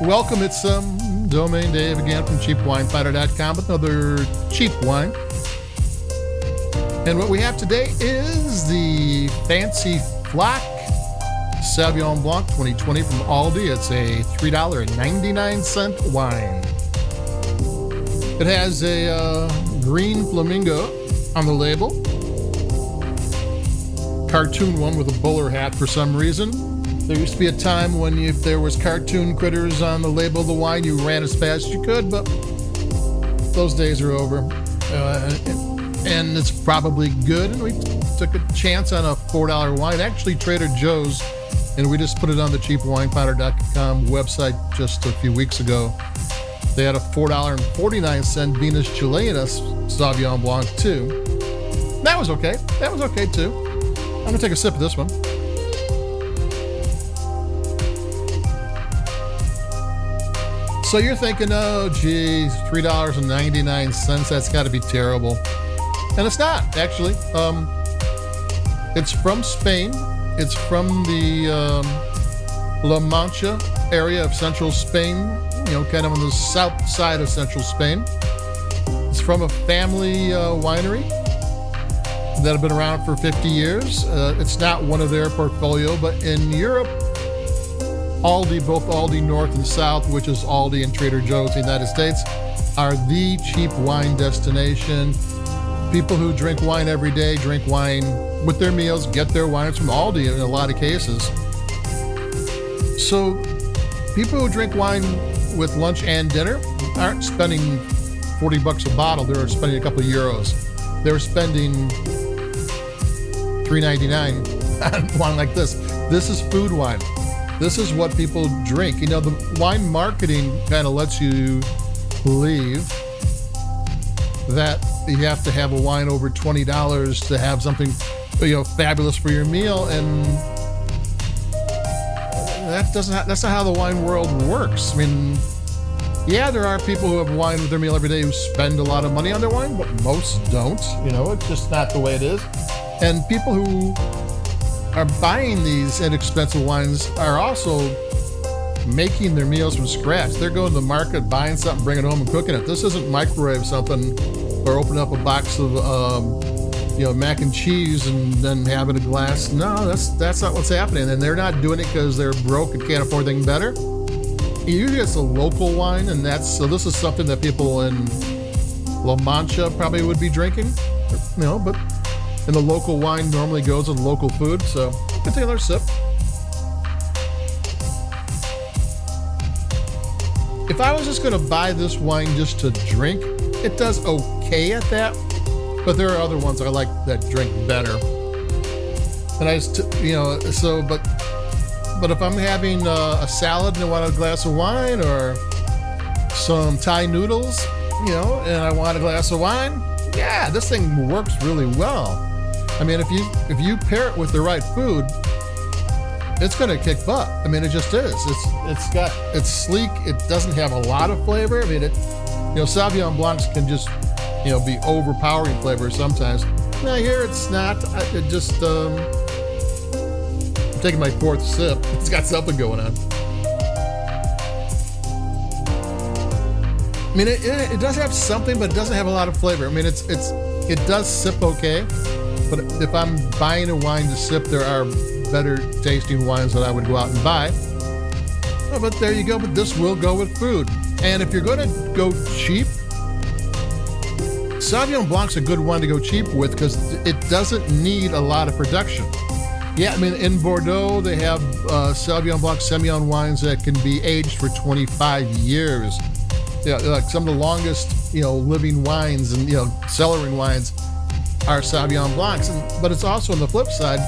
Welcome, it's Domain Dave again from CheapWineFinder.com with another cheap wine. And what we have today is the Fancy Flock Sauvignon Blanc 2020 from Aldi. It's a $3.99 wine. It has a green flamingo on the label. Cartoon one with a bowler hat for some reason. There used to be a time when if there was cartoon critters on the label of the wine, you ran as fast as you could, but those days are over. And it's probably good. And we took a chance on a $4 wine, actually Trader Joe's, and we just put it on the CheapWineFinder.com website just a few weeks ago. They had a $4.49 Venus Chileanus Sauvignon Blanc too. That was okay. That was okay too. I'm gonna take a sip of this one. So you're thinking, oh, geez, $3.99, that's got to be terrible. And it's not, actually. It's from Spain. It's from the La Mancha area of central Spain, kind of on the south side of central Spain. It's from a family winery that have been around for 50 years. It's not one of their portfolio, but in Europe, Aldi, both Aldi North and South, which is Aldi and Trader Joe's in the United States, are the cheap wine destination. People who drink wine every day drink wine with their meals, get their wines from Aldi in a lot of cases. So people who drink wine with lunch and dinner aren't spending $40 a bottle. They're spending a couple of euros. They're spending $3.99 on wine like this. This is food wine. This is what people drink. The wine marketing kind of lets you believe that you have to have a wine over $20 to have something, fabulous for your meal, and that's not how the wine world works. I mean, yeah, there are people who have wine with their meal every day who spend a lot of money on their wine, but most don't. It's just not the way it is. And people who are buying these inexpensive wines are also making their meals from scratch. They're going to the market, buying something, bringing it home and cooking it. This isn't microwave something or open up a box of mac and cheese and then having a glass. No, that's not what's happening. And they're not doing it because they're broke and can't afford anything better. Usually it's a local wine, and so this is something that people in La Mancha probably would be drinking, but and the local wine normally goes with local food, so you can take another sip. If I was just going to buy this wine just to drink, it does okay at that, but there are other ones I like that drink better. And I just, but if I'm having a salad and I want a glass of wine, or some Thai noodles, and I want a glass of wine, yeah, this thing works really well. I mean, if you pair it with the right food, it's going to kick butt. I mean, it just is. It's sleek. It doesn't have a lot of flavor. I mean, Sauvignon Blancs can just, be overpowering flavor sometimes. Now here it's not. I'm taking my fourth sip. It's got something going on. I mean, it does have something, but it doesn't have a lot of flavor. I mean, it does sip okay. But if I'm buying a wine to sip, there are better tasting wines that I would go out and buy. Oh, but there you go. But this will go with food. And if you're going to go cheap, Sauvignon Blanc's a good one to go cheap with because it doesn't need a lot of production. Yeah, I mean, in Bordeaux, they have Sauvignon Blanc Semillon wines that can be aged for 25 years. Yeah, like some of the longest, living wines and, cellaring wines are Sauvignon Blancs. But it's also on the flip side,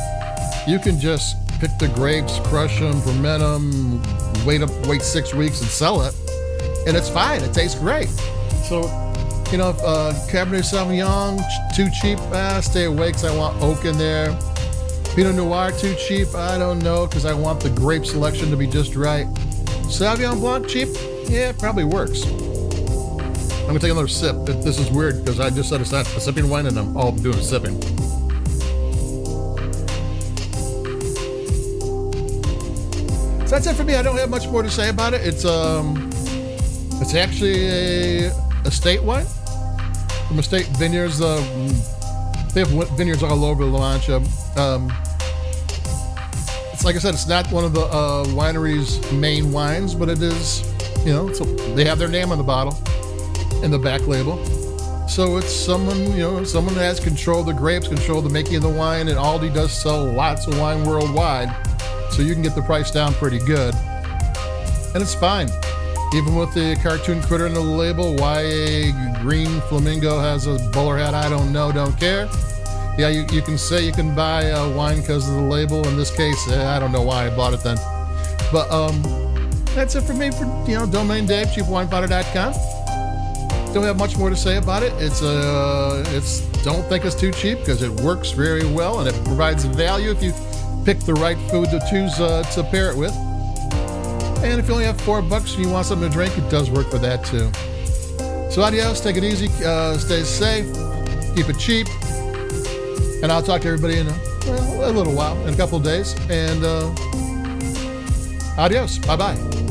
you can just pick the grapes, crush them, ferment them, wait 6 weeks and sell it, and it's fine. It tastes great. So, if Cabernet Sauvignon, too cheap, stay away because I want oak in there. Pinot Noir, too cheap, I don't know because I want the grape selection to be just right. Sauvignon Blanc, cheap? Yeah, it probably works. I'm going to take another sip. This is weird because I just said it's not a sipping wine and I'm all doing sipping. that's it for me. I don't have much more to say about it. It's actually a estate wine from estate vineyards. They have vineyards all over La Mancha. It's like I said, it's not one of the winery's main wines, but it is, they have their name on the bottle and the back label. So it's someone that has control of the grapes, control of the making of the wine, and Aldi does sell lots of wine worldwide. So you can get the price down pretty good. And it's fine. Even with the cartoon critter in the label, why a green flamingo has a bowler hat, I don't know, don't care. Yeah, you can say you can buy wine because of the label. In this case, I don't know why I bought it then. But that's it for me for Domain Dave, cheapwinefounder.com. Don't have much more to say about it. It's don't think it's too cheap because it works very well and it provides value if you pick the right food to choose to pair it with. And if you only have $4 and you want something to drink, it does work for that too. So adios, take it easy, stay safe, keep it cheap, and I'll talk to everybody in a little while, in a couple of days. And adios, bye-bye.